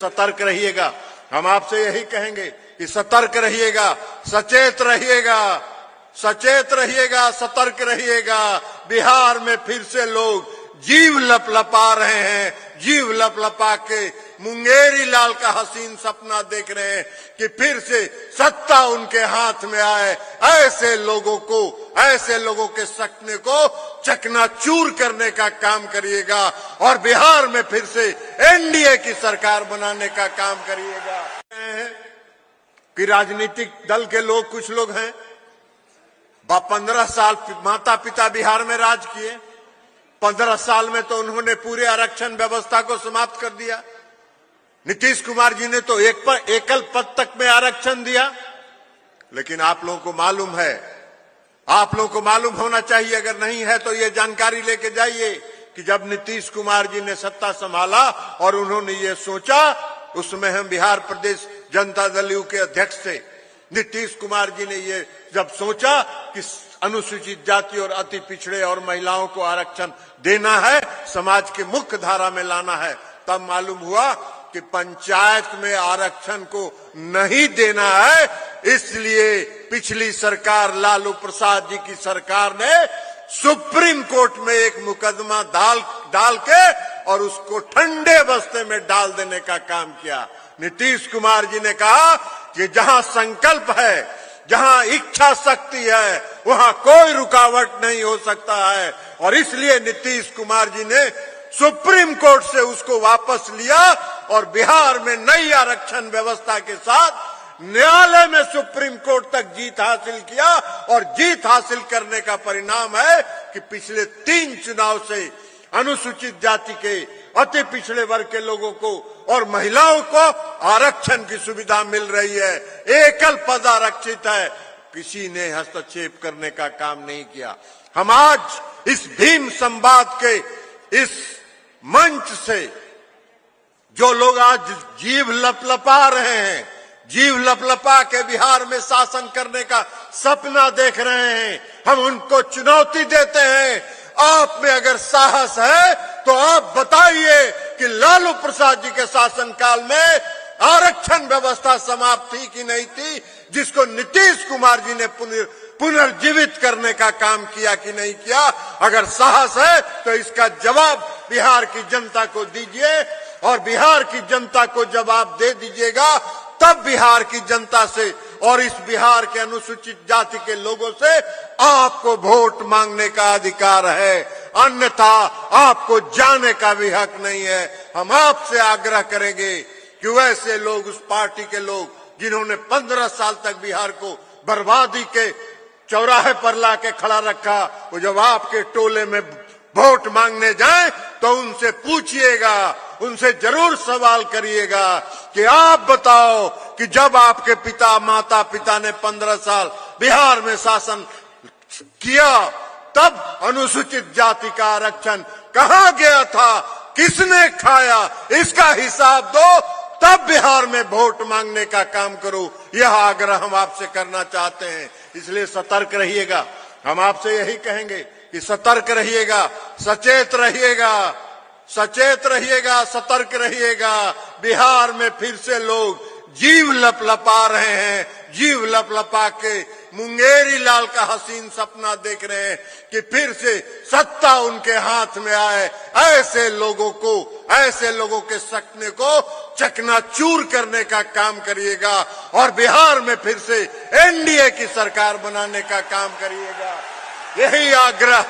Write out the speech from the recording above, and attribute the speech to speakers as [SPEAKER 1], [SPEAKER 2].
[SPEAKER 1] सतर्क रहिएगा। हम आपसे यही कहेंगे कि सतर्क रहिएगा, सचेत रहिएगा, सचेत रहिएगा, सतर्क रहिएगा। बिहार में फिर से लोग जीव लपलपा रहे हैं, जीव लपलपा के मुंगेरी लाल का हसीन सपना देख रहे हैं कि फिर से सत्ता उनके हाथ में आए। ऐसे लोगों के सपने को चकनाचूर करने का काम करिएगा और बिहार में फिर से एनडीए की सरकार बनाने का काम करिएगा। कि राजनीतिक दल के लोग, कुछ लोग हैं 15 साल माता पिता बिहार में राज किए, 15 साल में तो उन्होंने पूरे आरक्षण व्यवस्था को समाप्त कर दिया। नीतीश कुमार जी ने तो एकल पद तक में आरक्षण दिया। लेकिन आप लोगों को मालूम है, आप लोगों को मालूम होना चाहिए, अगर नहीं है तो ये जानकारी लेके जाइए कि जब नीतीश कुमार जी ने सत्ता संभाला और उन्होंने ये सोचा, उसमें हम बिहार प्रदेश जनता दल यू के अध्यक्ष थे, नीतीश कुमार जी ने ये जब सोचा कि अनुसूचित जाति और अति पिछड़े और महिलाओं को आरक्षण देना है, समाज के मुख्य धारा में लाना है, तब मालूम हुआ कि पंचायत में आरक्षण को नहीं देना है। इसलिए पिछली सरकार, लालू प्रसाद जी की सरकार ने सुप्रीम कोर्ट में एक मुकदमा डाल के और उसको ठंडे बस्ते में डाल देने का काम किया। नीतीश कुमार जी ने कहा कि जहां संकल्प है, जहां इच्छा शक्ति है, वहां कोई रुकावट नहीं हो सकता है। और इसलिए नीतीश कुमार जी ने सुप्रीम कोर्ट से उसको वापस लिया और बिहार में नई आरक्षण व्यवस्था के साथ न्यायालय में सुप्रीम कोर्ट तक जीत हासिल किया। और जीत हासिल करने का परिणाम है कि पिछले 3 चुनाव से अनुसूचित जाति के, अति पिछड़े वर्ग के लोगों को और महिलाओं को आरक्षण की सुविधा मिल रही है। एकल पद आरक्षित है, किसी ने हस्तक्षेप करने का काम नहीं किया। हम आज इस भीम संवाद के इस मंच से जो लोग आज जीव लपलपा रहे हैं, जीव लपलपा के बिहार में शासन करने का सपना देख रहे हैं, हम उनको चुनौती देते हैं। आप में अगर साहस है तो आप बताइए कि लालू प्रसाद जी के शासनकाल में आरक्षण व्यवस्था समाप्त थी कि नहीं थी, जिसको नीतीश कुमार जी ने पुनर्जीवित करने का काम किया कि नहीं किया। अगर साहस है तो इसका जवाब बिहार की जनता को दीजिए और बिहार की जनता को जवाब दे दीजिएगा, तब बिहार की जनता से और इस बिहार के अनुसूचित जाति के लोगों से आपको वोट मांगने का अधिकार है, अन्यथा आपको जाने का भी हक नहीं है। हम आपसे आग्रह करेंगे कि वैसे लोग, उस पार्टी के लोग जिन्होंने 15 साल तक बिहार को बर्बादी के चौराहे पर लाके खड़ा रखा, वो जब आपके टोले में वोट मांगने जाएं तो उनसे पूछिएगा, उनसे जरूर सवाल करिएगा कि आप बताओ कि जब आपके पिता माता पिता ने 15 साल बिहार में शासन किया, तब अनुसूचित जाति का आरक्षण कहां गया था, किसने खाया, इसका हिसाब दो, तब बिहार में वोट मांगने का काम करो। यह आग्रह हम आपसे करना चाहते हैं। इसलिए सतर्क रहिएगा। हम आपसे यही कहेंगे कि सतर्क रहिएगा, सचेत रहिएगा, सचेत रहिएगा, सतर्क रहिएगा। बिहार में फिर से लोग जीव लपलपा रहे हैं, जीव लपलपा के मुंगेरी लाल का हसीन सपना देख रहे हैं कि फिर से सत्ता उनके हाथ में आए। ऐसे लोगों के सपने को चकनाचूर करने का काम करिएगा और बिहार में फिर से एनडीए की सरकार बनाने का काम करिएगा। यही आग्रह